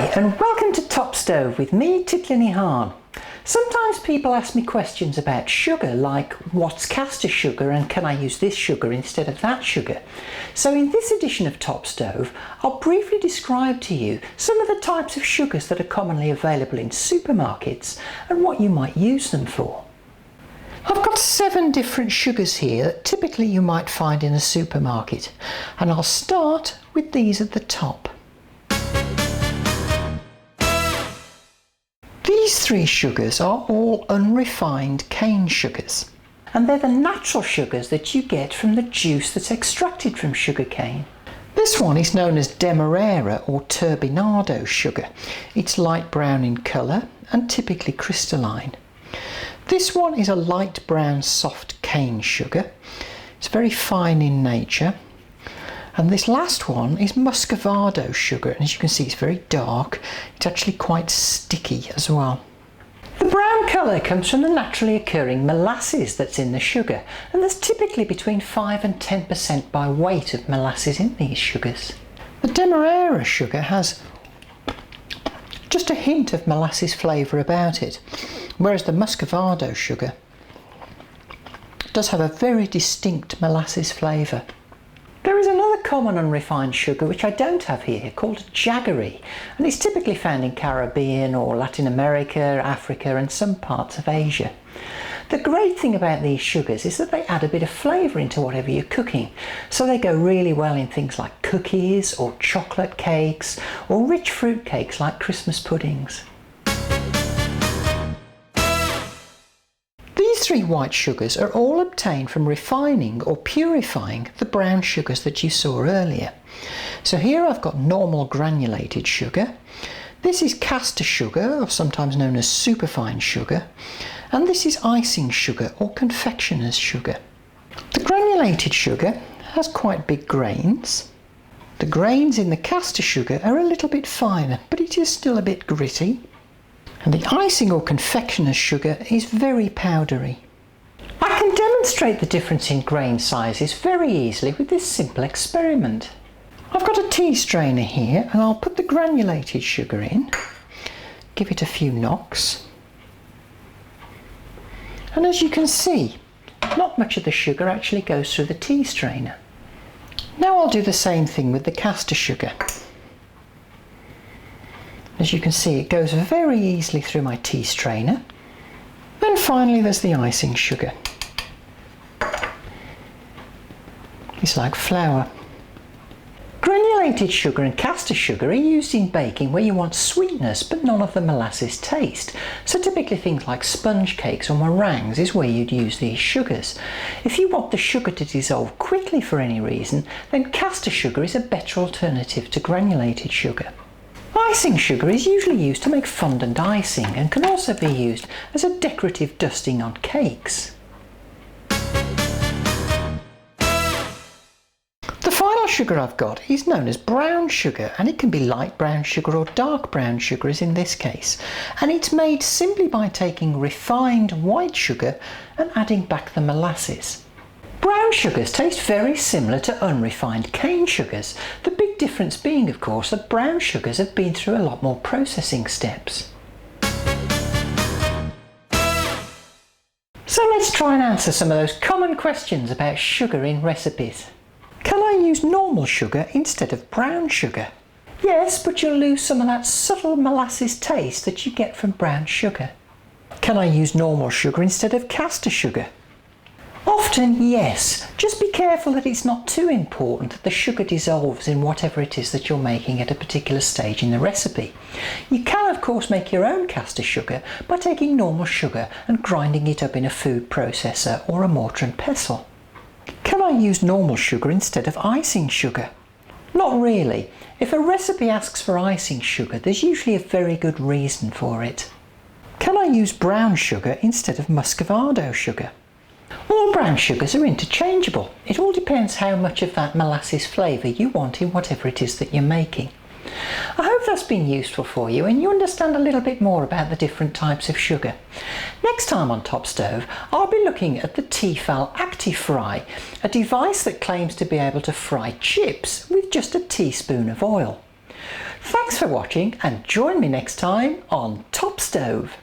Hi and welcome to Top Stove with me, Titli. Sometimes people ask me questions about sugar like what's caster sugar and can I use this sugar instead of that sugar. So in this edition of Top Stove I'll briefly describe to you some of the types of sugars that are commonly available in supermarkets and what you might use them for. I've got 7 different sugars here that typically you might find in a supermarket, and I'll start with these at the top. These 3 sugars are all unrefined cane sugars, and they're the natural sugars that you get from the juice that's extracted from sugar cane. This one is known as Demerara or Turbinado sugar. It's light brown in colour and typically crystalline. This one is a light brown soft cane sugar. It's very fine in nature. And this last one is Muscovado sugar, and as you can see it's very dark. It's actually quite sticky as well. The brown colour comes from the naturally occurring molasses that's in the sugar, and there's typically between 5 and 10% by weight of molasses in these sugars. The Demerara sugar has just a hint of molasses flavour about it, whereas the Muscovado sugar does have a very distinct molasses flavour. There is another common unrefined sugar which I don't have here called Jaggery, and it's typically found in Caribbean or Latin America, Africa and some parts of Asia. The great thing about these sugars is that they add a bit of flavour into whatever you're cooking, so they go really well in things like cookies or chocolate cakes or rich fruit cakes like Christmas puddings. These 3 white sugars are all obtained from refining or purifying the brown sugars that you saw earlier. So here I've got normal granulated sugar. This is caster sugar, or sometimes known as superfine sugar, and this is icing sugar or confectioner's sugar. The granulated sugar has quite big grains. The grains in the caster sugar are a little bit finer, but it is still a bit gritty. And the icing or confectioner's sugar is very powdery. I can demonstrate the difference in grain sizes very easily with this simple experiment. I've got a tea strainer here and I'll put the granulated sugar in, give it a few knocks, and as you can see, not much of the sugar actually goes through the tea strainer. Now I'll do the same thing with the caster sugar. As you can see, it goes very easily through my tea strainer. And finally there's the icing sugar. It's like flour. Granulated sugar and caster sugar are used in baking where you want sweetness but none of the molasses taste. So typically things like sponge cakes or meringues is where you'd use these sugars. If you want the sugar to dissolve quickly for any reason, then caster sugar is a better alternative to granulated sugar. Icing sugar is usually used to make fondant icing and can also be used as a decorative dusting on cakes. The final sugar I've got is known as brown sugar, and it can be light brown sugar or dark brown sugar as in this case, and it's made simply by taking refined white sugar and adding back the molasses. Brown sugars taste very similar to unrefined cane sugars, the big difference being of course that brown sugars have been through a lot more processing steps. So let's try and answer some of those common questions about sugar in recipes. Can I use normal sugar instead of brown sugar? Yes, but you'll lose some of that subtle molasses taste that you get from brown sugar. Can I use normal sugar instead of caster sugar? Often, yes. Just be careful that it's not too important that the sugar dissolves in whatever it is that you're making at a particular stage in the recipe. You can of course make your own caster sugar by taking normal sugar and grinding it up in a food processor or a mortar and pestle. Can I use normal sugar instead of icing sugar? Not really. If a recipe asks for icing sugar, there's usually a very good reason for it. Can I use brown sugar instead of Muscovado sugar? All brown sugars are interchangeable. It all depends how much of that molasses flavour you want in whatever it is that you're making. I hope that's been useful for you and you understand a little bit more about the different types of sugar. Next time on Top Stove, I'll be looking at the Tefal ActiFry, a device that claims to be able to fry chips with just a teaspoon of oil. Thanks for watching and join me next time on Top Stove.